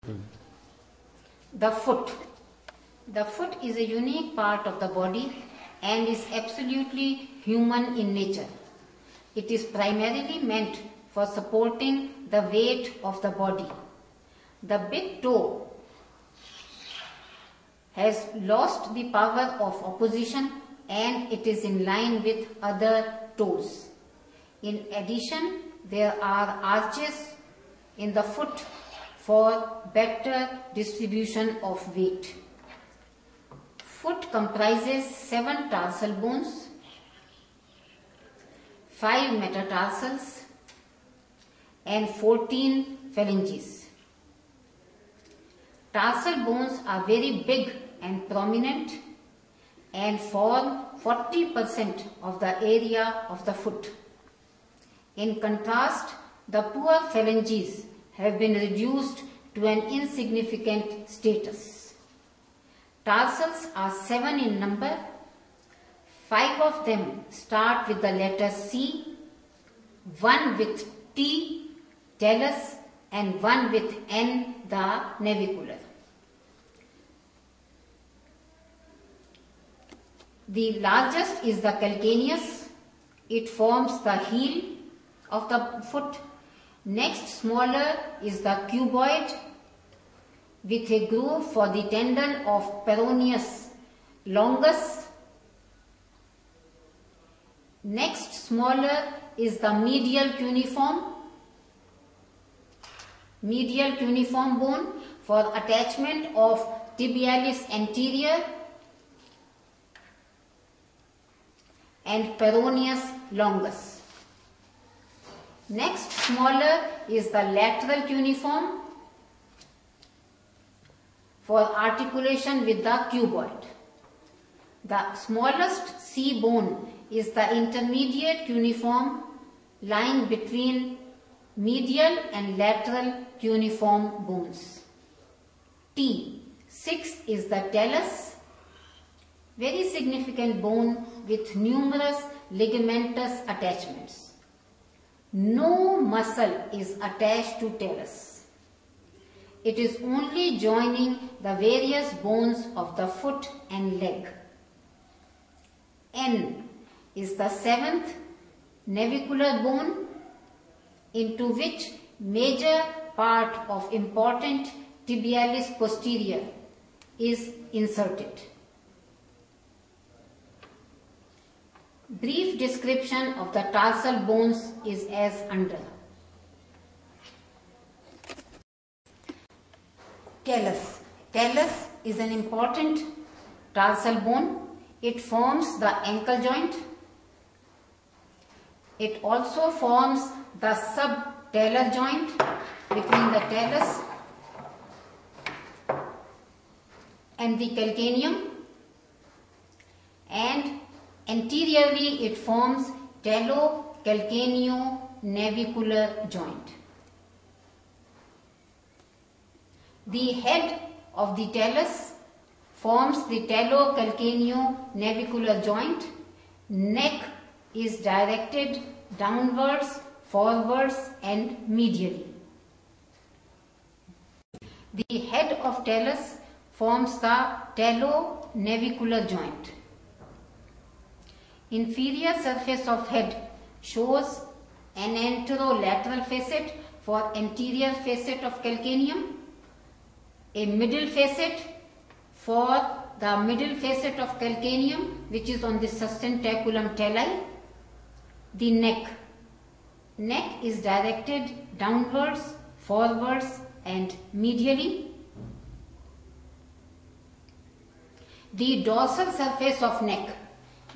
The foot. The foot is a unique part of the body and is absolutely human in nature. It is primarily meant for supporting the weight of the body. The big toe has lost the power of opposition and it is in line with other toes. In addition, there are arches in the foot for better distribution of weight. Foot comprises 7 tarsal bones, 5 metatarsals and 14 phalanges. Tarsal bones are very big and prominent and form 40% of the area of the foot. In contrast, the poor phalanges have been reduced to an insignificant status. Tarsals are 7 in number. 5 of them start with the letter C, 1 with T, talus, and 1 with N, the navicular. The largest is the calcaneus. It forms the heel of the foot. Next smaller is the cuboid with a groove for the tendon of peroneus longus. Next smaller is the medial cuneiform bone for attachment of tibialis anterior and peroneus longus. Next smaller is the lateral cuneiform for articulation with the cuboid. The smallest C bone is the intermediate cuneiform lying between medial and lateral cuneiform bones. T. 6 is the talus, very significant bone with numerous ligamentous attachments. No muscle is attached to talus. It is only joining the various bones of the foot and leg. N is the 7th navicular bone into which major part of important tibialis posterior is inserted. Brief description of the tarsal bones is as under. Talus. Talus is an important tarsal bone. It forms the ankle joint. It also forms the subtalar joint between the talus and the calcaneum, and anteriorly it forms talocalcaneo-navicular joint. The head of the talus forms the talocalcaneo-navicular joint. Neck is directed downwards, forwards and medially. The head of talus forms the talonavicular joint. Inferior surface of head shows an anterolateral facet for anterior facet of calcaneum, a middle facet for the middle facet of calcaneum which is on the sustentaculum tali. The neck is directed downwards, forwards and medially. The dorsal surface of neck.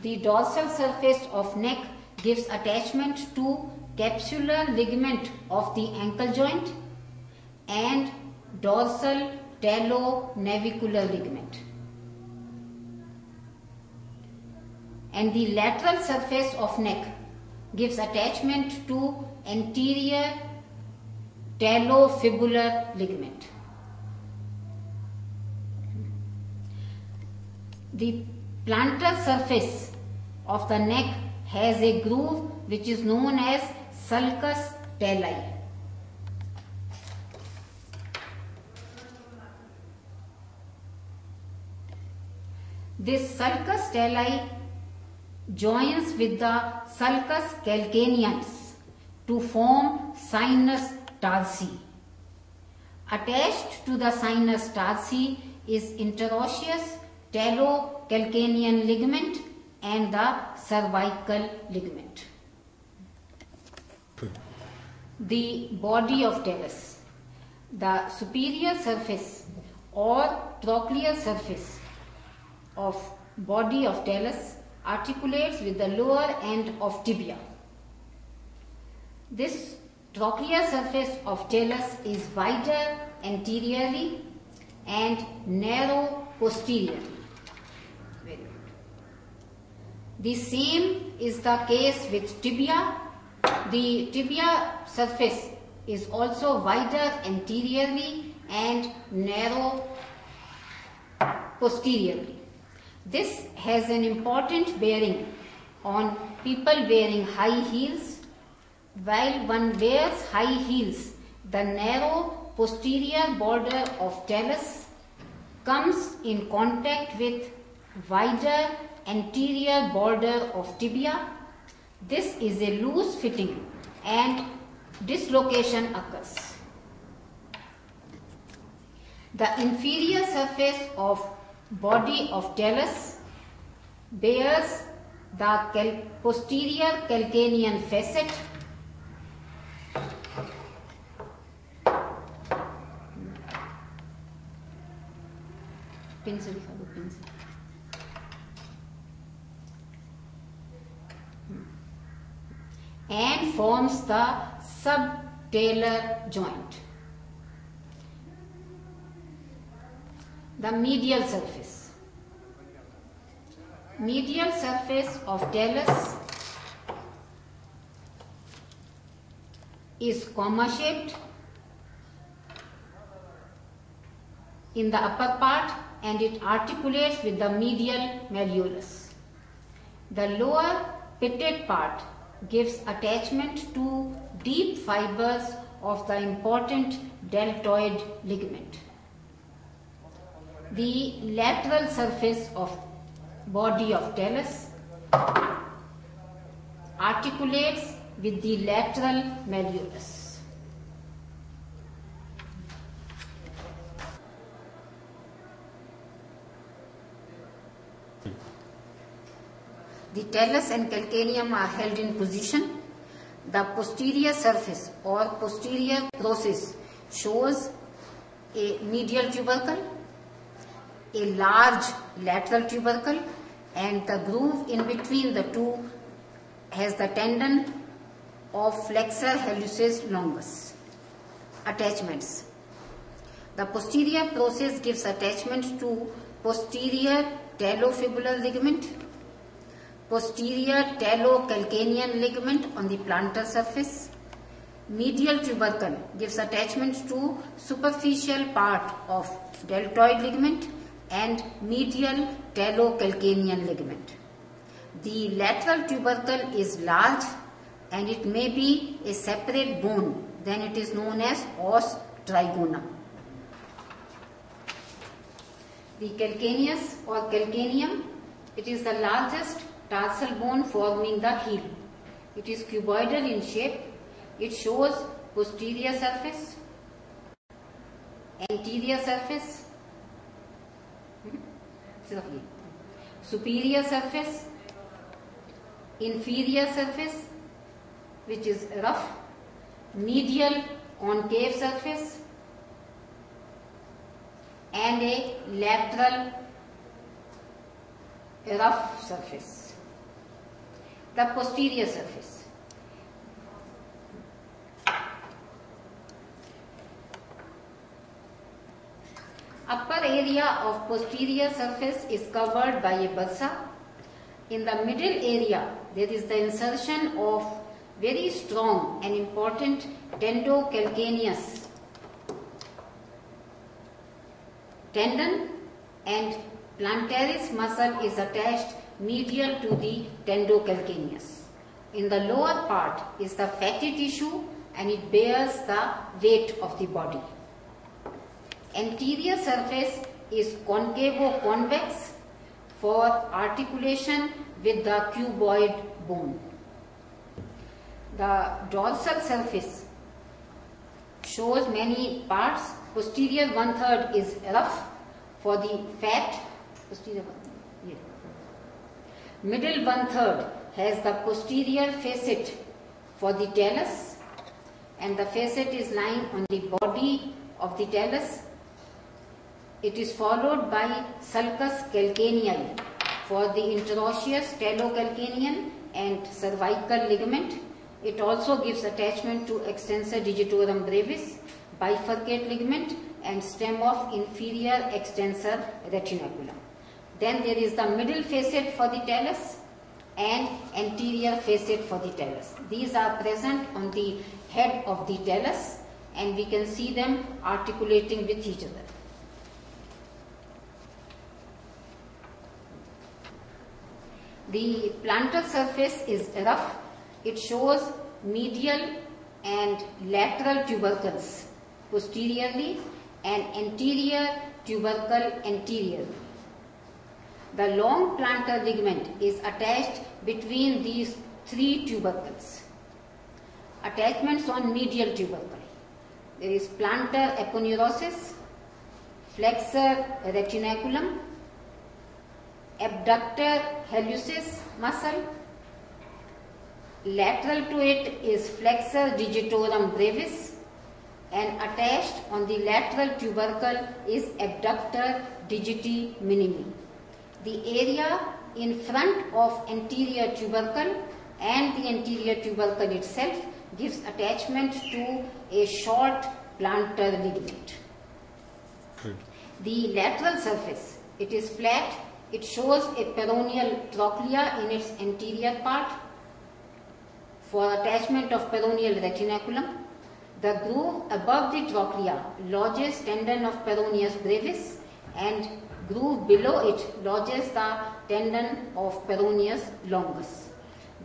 The dorsal surface of neck gives attachment to capsular ligament of the ankle joint and dorsal talonavicular ligament. And the lateral surface of neck gives attachment to anterior talofibular ligament. The plantar surface of the neck has a groove which is known as sulcus tali. This sulcus talli joins with the sulcus calcaneus to form sinus tarsi. Attached to the sinus tarsi is interosseous talocalcanean ligament and the cervical ligament. The body of talus. The superior surface or trochlear surface of body of talus articulates with the lower end of tibia. This trochlear surface of talus is wider anteriorly and narrow posteriorly. Very good. The same is the case with tibia. The tibia surface is also wider anteriorly and narrow posteriorly. This has an important bearing on people wearing high heels. While one wears high heels, the narrow posterior border of talus comes in contact with wider anterior border of tibia. This is a loose fitting and dislocation occurs. The inferior surface of body of talus bears the posterior calcanean facet and forms the subtalar joint. The medial surface. Medial surface of talus is comma shaped in the upper part and it articulates with the medial malleolus. The lower pitted part gives attachment to deep fibers of the important deltoid ligament. The lateral surface of body of talus articulates with the lateral malleolus. The talus and calcaneum are held in position. The posterior surface or posterior process shows a medial tubercle, a large lateral tubercle, and the groove in between the two has the tendon of flexor hallucis longus. Attachments. The posterior process gives attachment to posterior talofibular ligament, posterior talocalcanean ligament on the plantar surface. Medial tubercle gives attachment to superficial part of deltoid ligament and medial talocalcanean ligament. The lateral tubercle is large and it may be a separate bone, then it is known as os trigona. The calcaneus or calcaneum, it is the largest tarsal bone forming the heel. It is cuboidal in shape. It shows posterior surface, anterior surface, superior surface, inferior surface which is rough, medial concave surface and a lateral rough surface. The posterior surface. Upper area of posterior surface is covered by a bursa. In the middle area, there is the insertion of very strong and important tendocalcaneus tendon, and plantaris muscle is attached medial to the tendocalcaneus. In the lower part is the fatty tissue and it bears the weight of the body. Anterior surface is concavo-convex for articulation with the cuboid bone. The dorsal surface shows many parts. Posterior 1/3 is rough for the fat. Posterior 1/3. Yeah. Middle 1/3 has the posterior facet for the talus, and the facet is lying on the body of the talus. It is followed by sulcus calcaneal for the interosseous talocalcanean and cervical ligament. It also gives attachment to extensor digitorum brevis, bifurcate ligament, and stem of inferior extensor retinaculum. Then there is the middle facet for the talus and anterior facet for the talus. These are present on the head of the talus, and we can see them articulating with each other. The plantar surface is rough. It shows medial and lateral tubercles posteriorly and anterior tubercle anteriorly. The long plantar ligament is attached between these three tubercles. Attachments on medial tubercle. There is plantar aponeurosis, flexor retinaculum, abductor hallucis muscle. Lateral to it is flexor digitorum brevis, and attached on the lateral tubercle is abductor digiti minimi. The area in front of anterior tubercle and the anterior tubercle itself gives attachment to a short plantar ligament. The lateral surface, it is flat. It shows a peroneal trochlea in its anterior part for attachment of peroneal retinaculum. The groove above the trochlea lodges tendon of peroneus brevis, and groove below it lodges the tendon of peroneus longus.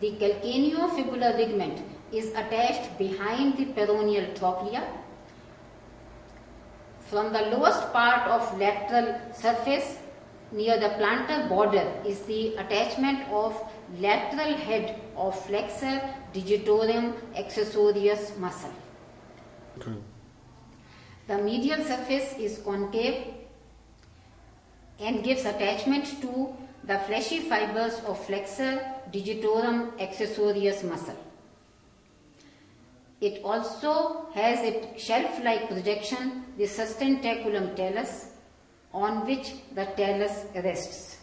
The calcaneofibular ligament is attached behind the peroneal trochlea. From the lowest part of lateral surface near the plantar border is the attachment of lateral head of flexor digitorum accessorius muscle. Okay. The medial surface is concave and gives attachment to the fleshy fibers of flexor digitorum accessorius muscle. It also has a shelf-like projection, the sustentaculum talus, on which the talus rests.